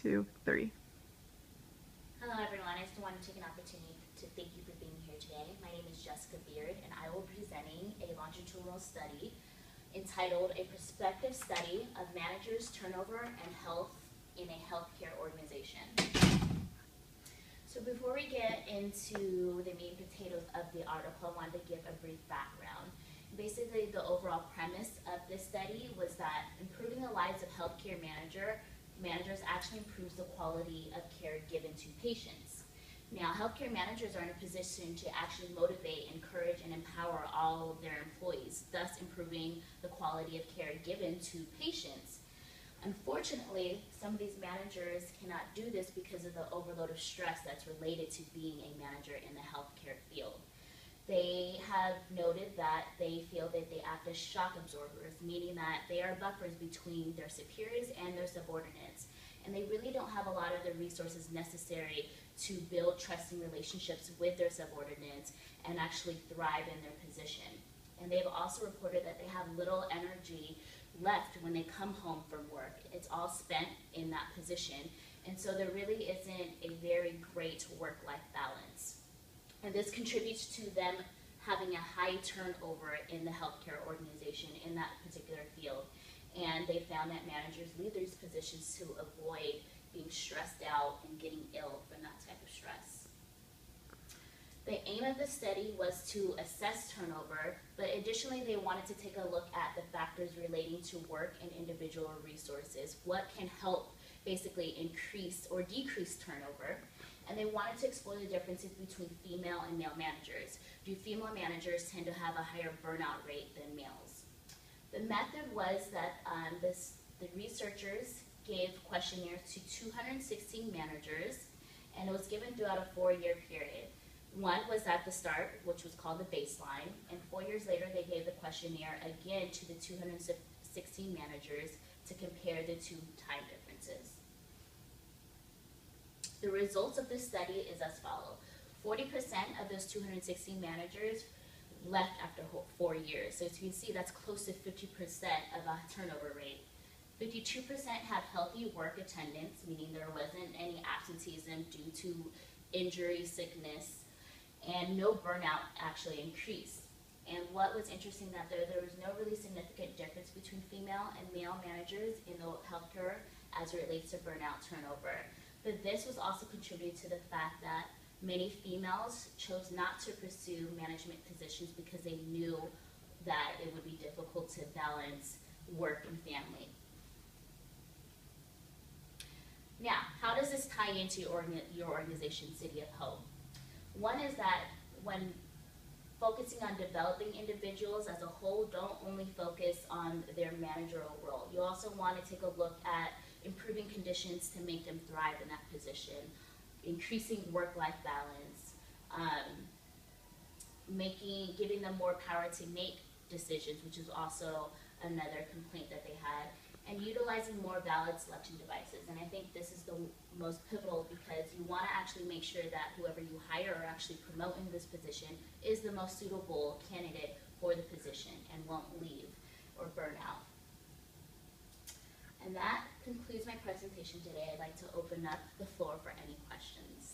2, 3. Hello everyone, I just want to take an opportunity to thank you for being here today. My name is Jessica Beard and I will be presenting a longitudinal study entitled A Prospective Study of Managers' Turnover and Health in a Healthcare Organization. So before we get into the meat and potatoes of the article, I wanted to give a brief background. Basically, the overall premise of this study was that improving the lives of healthcare managers actually improves the quality of care given to patients. Now, healthcare managers are in a position to actually motivate, encourage, and empower all of their employees, thus improving the quality of care given to patients. Unfortunately, some of these managers cannot do this because of the overload of stress that's related to being a manager in the healthcare field. They have noted that they feel that they act as shock absorbers, meaning that they are buffers between their superiors and their subordinates. And they really don't have a lot of the resources necessary to build trusting relationships with their subordinates and actually thrive in their position. And they've also reported that they have little energy left when they come home from work. It's all spent in that position. And so there really isn't a very great work-life balance. And this contributes to them having a high turnover in the healthcare organization in that particular field. And they found that managers leave these positions to avoid being stressed out and getting ill from that type of stress. The aim of the study was to assess turnover, but additionally they wanted to take a look at the factors relating to work and individual resources. What can help basically increase or decrease turnover? And they wanted to explore the differences between female and male managers. Do female managers tend to have a higher burnout rate than males? The method was that the researchers gave questionnaires to 216 managers, and it was given throughout a 4-year period. One was at the start, which was called the baseline, and 4 years later they gave the questionnaire again to the 216 managers to compare the two time differences. The results of this study is as follows. 40% of those 216 managers left after 4 years. So as you can see, that's close to 50% of a turnover rate. 52% had healthy work attendance, meaning there wasn't any absenteeism due to injury, sickness, and no burnout actually increased. And what was interesting that there was no really significant difference between female and male managers in the healthcare as it relates to burnout turnover. But this was also contributed to the fact that many females chose not to pursue management positions because they knew that it would be difficult to balance work and family. Now, how does this tie into your organization, City of Hope? One is that when focusing on developing individuals as a whole, don't only focus on their managerial role. You also want to take a look at improving conditions to make them thrive in that position, increasing work-life balance, giving them more power to make decisions, which is also another complaint that they had, and utilizing more valid selection devices. And I think this is the most pivotal because you want to actually make sure that whoever you hire or actually promote in this position is the most suitable candidate for the position and won't leave or burn out. And that concludes my presentation today. I'd like to open up the floor for any questions.